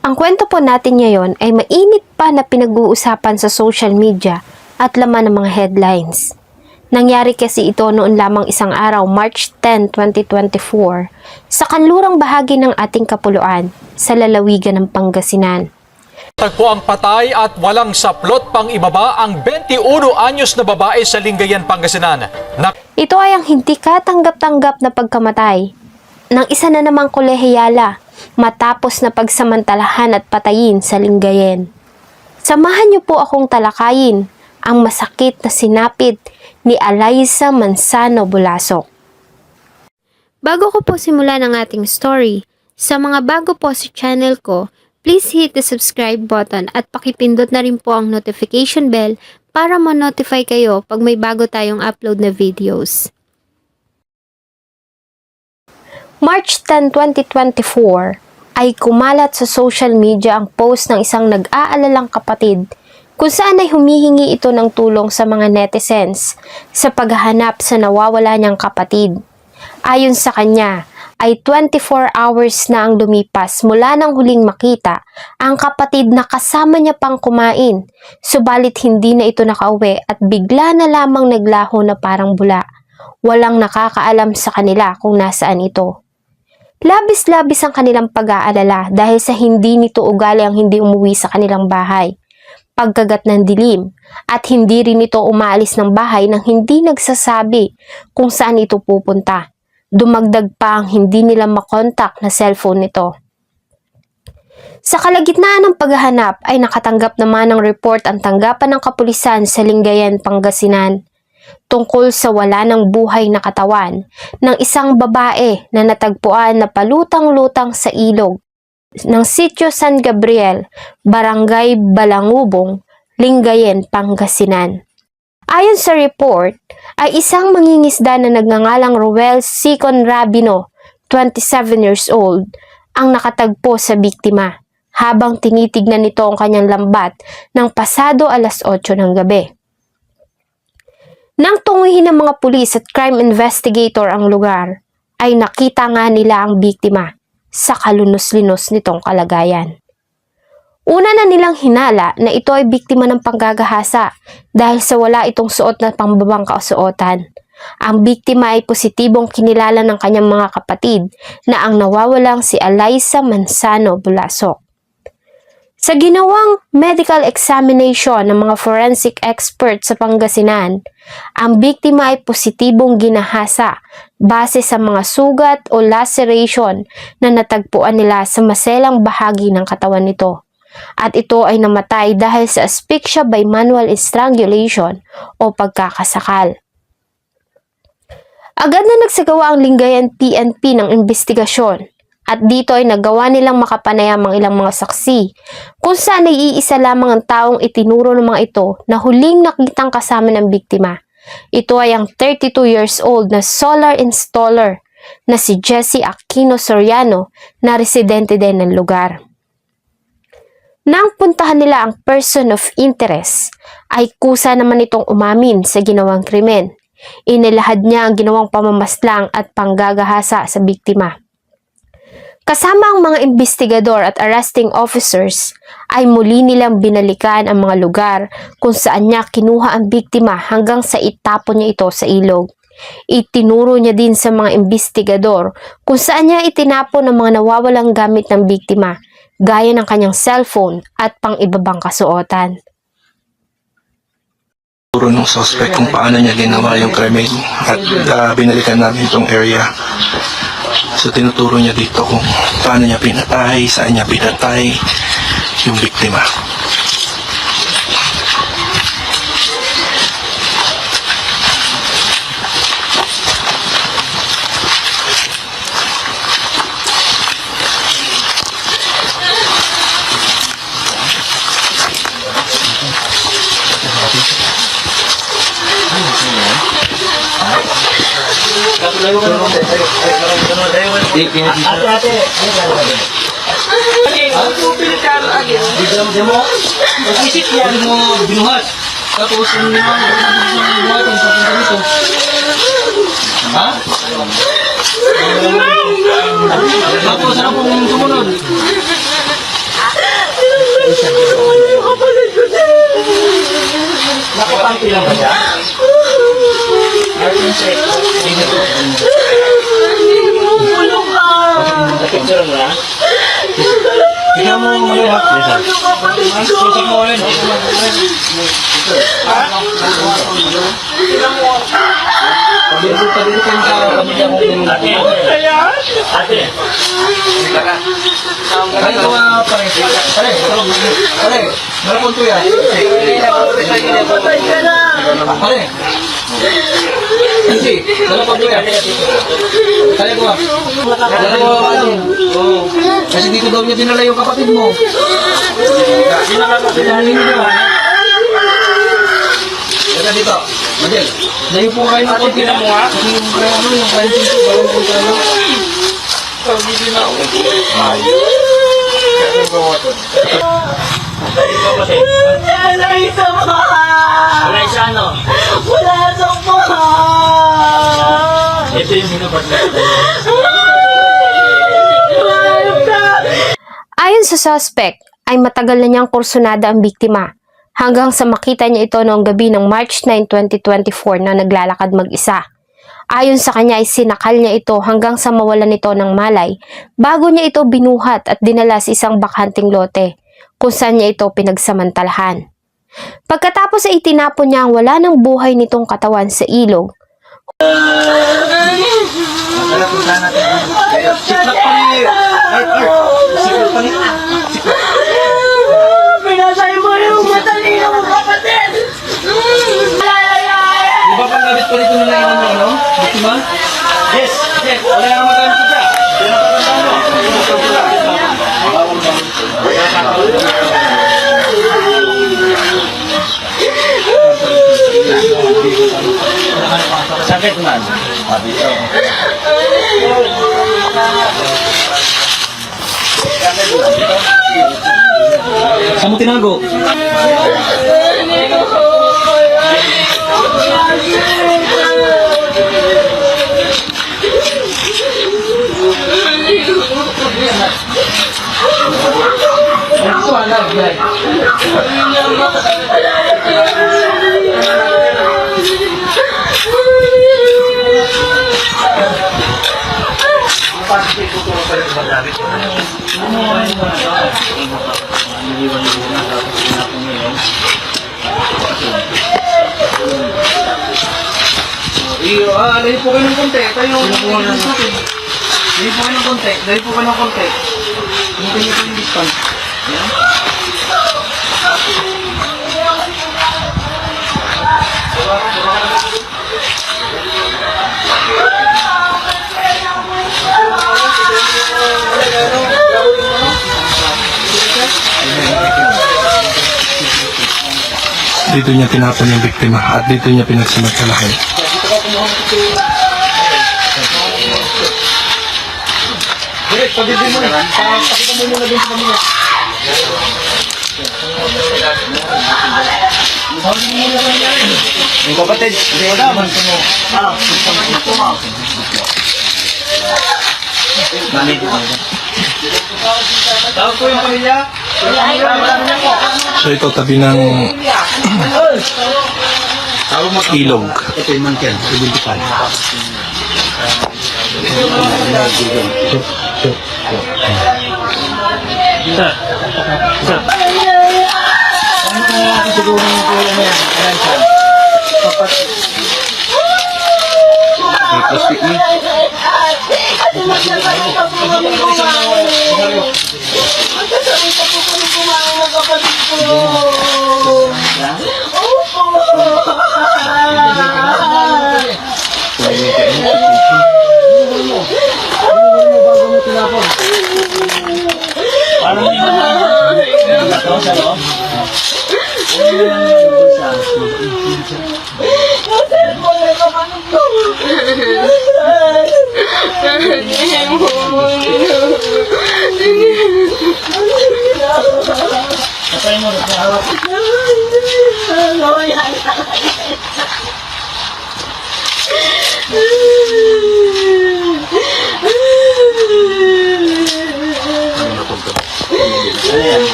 Ang kwento po natin ngayon ay mainit pa na pinag-uusapan sa social media at laman ng mga headlines. Nangyari kasi ito noon lamang isang araw, March 10, 2024, sa kanlurang bahagi ng ating kapuluan sa lalawigan ng Pangasinan. Tagpo ang patay at walang saplot pang ibaba ang 21 anyos na babae sa Lingayen, Pangasinan. Ito ay ang hindi katanggap-tanggap na pagkamatay ng isa na namang kolehiyala matapos na pagsamantalahan at patayin sa Lingayen. Samahan niyo po akong talakayin ang masakit na sinapit ni Alyssa Manzano Bulasok. Bago ko po simulan ang ating story, sa mga bago po sa channel ko, please hit the subscribe button at pakipindot na rin po ang notification bell para ma-notify kayo pag may bago tayong upload na videos. March 10, 2024 ay kumalat sa social media ang post ng isang nag-aalalang kapatid kung saan ay humihingi ito ng tulong sa mga netizens sa paghahanap sa nawawala niyang kapatid. Ayon sa kanya, ay 24 hours na ang lumipas mula nang huling makita ang kapatid na kasama niya pang kumain, subalit hindi na ito nakauwi at bigla na lamang naglaho na parang bula. Walang nakakaalam sa kanila kung nasaan ito. Labis-labis ang kanilang pag-aalala dahil sa hindi nito ugali ang hindi umuwi sa kanilang bahay, pagkagat ng dilim, at hindi rin ito umaalis ng bahay nang hindi nagsasabi kung saan ito pupunta. Dumagdag pa ang hindi nila makontak na cellphone nito. Sa kalagitnaan ng paghahanap ay nakatanggap naman ng report ang tanggapan ng kapulisan sa Lingayen, Pangasinan tungkol sa wala ng buhay na katawan ng isang babae na natagpuan na palutang-lutang sa ilog ng Sitio San Gabriel, Barangay Balangubong, Lingayen, Pangasinan. Ayon sa report, ay isang mangingisda na nagngangalang Roel C. Conrabino, 27 years old, ang nakatagpo sa biktima habang tinitignan nito ang kanyang lambat ng pasado alas 8 ng gabi. Nang tunguhin ng mga pulis at crime investigator ang lugar, ay nakita nga nila ang biktima sa kalunos-linos nitong kalagayan. Una na nilang hinala na ito ay biktima ng panggagahasa dahil sa wala itong suot na pambabang kasuotan. Ang biktima ay positibong kinilala ng kanyang mga kapatid na ang nawawalang si Alyssa Manzano Bulasok. Sa ginawang medical examination ng mga forensic expert sa Pangasinan, ang biktima ay positibong ginahasa base sa mga sugat o laceration na natagpuan nila sa maselang bahagi ng katawan nito. At ito ay namatay dahil sa asphyxia by manual strangulation o pagkakasakal. Agad na nagsagawa ang Lingayen PNP ng investigasyon. At dito ay nagawa nilang makapanayam ang ilang mga saksi kung saan ay iisa lamang ang taong itinuro ng mga ito na huling nakitang kasama ng biktima. Ito ay ang 32 years old na solar installer na si Jessie Aquino Soriano na residente din ng lugar. Nang puntahan nila ang person of interest, ay kusa naman itong umamin sa ginawang krimen. Inilahad niya ang ginawang pamamaslang at panggagahasa sa biktima. Kasama ang mga investigador at arresting officers ay muli nilang binalikan ang mga lugar kung saan niya kinuha ang biktima hanggang sa itapon niya ito sa ilog. Itinuro niya din sa mga investigador kung saan niya itinapon ang mga nawawalang gamit ng biktima gaya ng kanyang cellphone at pang-ibabang kasuotan. Turo ng suspect kung paano niya ginawa yung krimen at binalikan namin itong area. So tinuturo niya dito kung paano niya pinatay, saan niya pinatay yung biktima. Isip yan mo binuhat. Tapos yung binuhat ang papunta nito. Ha? Tapos ano pong sumunod? Tingnan mo ano ha? Tingnan mo ulit. Pabili kayo sa pamilya mo. Ate. Ano ko pare? Pare. Meron po yan. Pare. Hindi. Meron po yan. Pare ko. Kasi dito daw niya dinala yung kapatid mo. Teka dito. Madel. Layo po kayo ng konti na mo ha. Kasi yung kain dito. Balang po tayo. Hindi na ako. Wala isa mo! Wala isa ano? Wala sa mo! Ito yung binabad na. Ayon sa suspect, ay matagal na niyang kursunada ang biktima hanggang sa makita niya ito noong gabi ng March 9, 2024 na naglalakad mag-isa. Ayon sa kanya ay sinakal niya ito hanggang sa mawalan nito ng malay bago niya ito binuhat at dinala sa isang bakanting lote kung saan niya ito pinagsamantalahan. Pagkatapos ay itinapon niya ang wala ng buhay nitong katawan sa ilog. Pinasay mo yung matalino mong kapatid! Di ba pang gamit pa nito na naiwan mo, no? Biktima? Yes! Yes! Wala nang magamit ko siya! Yan ang patandaan mo! Sakit man. Saan mo tinago? Dahil po kayo ng konti. Tayo yung natin. Dahil po kayo ng konti. Dahil po kayo ng konti. Hindi nyo po yung distance. Dito niya tinapon yung biktima at dito niya pinagsamantalahan. Direk, pagdating mo na. Pakita mo muna din sa kanila. Yung kapatid, hindi ko naman ko mo. Tawag ko yung pamilya. So ito tabi ng ilog. Ito yung mangkin, identify. Plastic ni.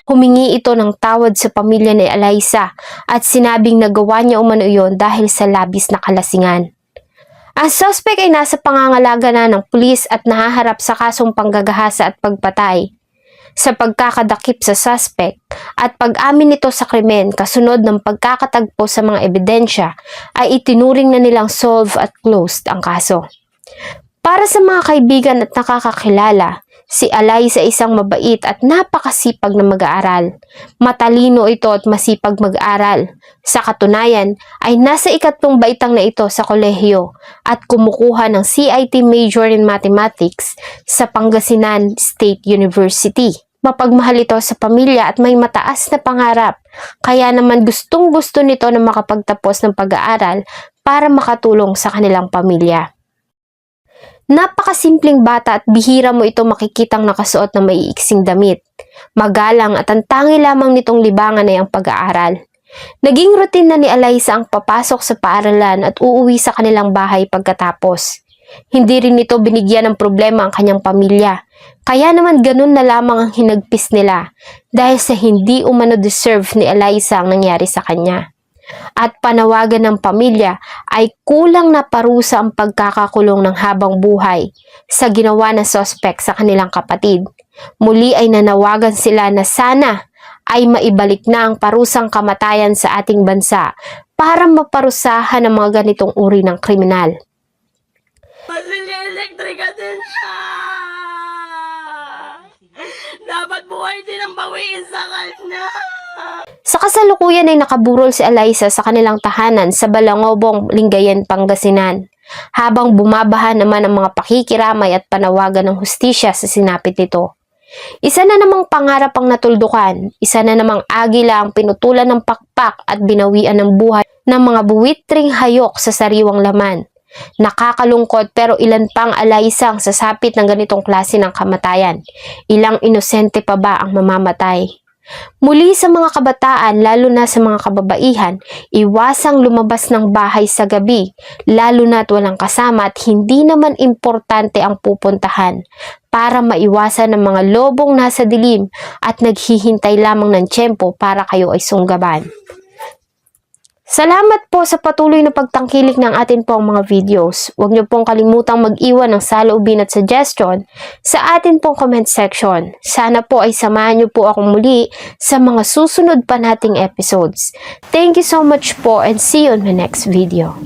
Humingi ito ng tawad sa pamilya ni Alyssa at sinabing nagawa niya umano iyon dahil sa labis na kalasingan. Ang suspect ay nasa pangangalaga na ng pulis at nahaharap sa kasong panggagahasa at pagpatay. Sa pagkakadakip sa suspect at pag-amin nito sa krimen kasunod ng pagkakatagpo sa mga ebidensya ay itinuring na nilang solved at closed ang kaso. Para sa mga kaibigan at nakakakilala, si Alyssa ay isang mabait at napakasipag na mag-aaral. Matalino ito at masipag mag-aral. Sa katunayan ay nasa 3 baitang na ito sa kolehiyo at kumukuha ng CIT Major in Mathematics sa Pangasinan State University. Mapagmahal ito sa pamilya at may mataas na pangarap, kaya naman gustong-gusto nito na makapagtapos ng pag-aaral para makatulong sa kanilang pamilya. Napakasimpleng bata at bihira mo ito makikitang nakasuot ng maiiksing damit. Magalang at ang tangi lamang nitong libangan ay ang pag-aaral. Naging routine na ni Alyssa ang papasok sa paaralan at uuwi sa kanilang bahay pagkatapos. Hindi rin ito binigyan ng problema ang kanyang pamilya. Kaya naman ganun na lamang ang hinagpis nila dahil sa hindi umano deserve ni Alyssa ang nangyari sa kanya. At panawagan ng pamilya ay kulang na parusa ang pagkakakulong ng habang buhay sa ginawa ng suspect sa kanilang kapatid. Muli ay nanawagan sila na sana ay maibalik na ang parusang kamatayan sa ating bansa para maparusahan ang mga ganitong uri ng kriminal. Elektrika din siya. Dapat buhay din ang bawiin sa kanya. Sa kasalukuyan ay nakaburol si Alyssa sa kanilang tahanan sa Balangobong, Lingayen, Pangasinan. Habang bumabaha naman ang mga pakikiramay at panawagan ng hustisya sa sinapit nito. Isa na namang pangarap ang natuldukan, isa na namang agila ang pinutulan ng pakpak at binawian ng buhay ng mga buwitring hayok sa sariwang laman. Nakakalungkot pero ilan pang Alyssa ang sasapit ng ganitong klase ng kamatayan. Ilang inosente pa ba ang mamamatay? Muli sa mga kabataan, lalo na sa mga kababaihan, iwasang lumabas ng bahay sa gabi, lalo na't walang kasama at hindi naman importante ang pupuntahan para maiwasan ng mga lobong nasa dilim at naghihintay lamang ng tiyempo para kayo ay sunggaban. Salamat po sa patuloy na pagtangkilik ng atin pong mga videos. Huwag niyo pong kalimutang mag-iwan ng saloobin at suggestion sa atin pong comment section. Sana po ay samahan niyo po akong muli sa mga susunod pa nating episodes. Thank you so much po and see you on my next video.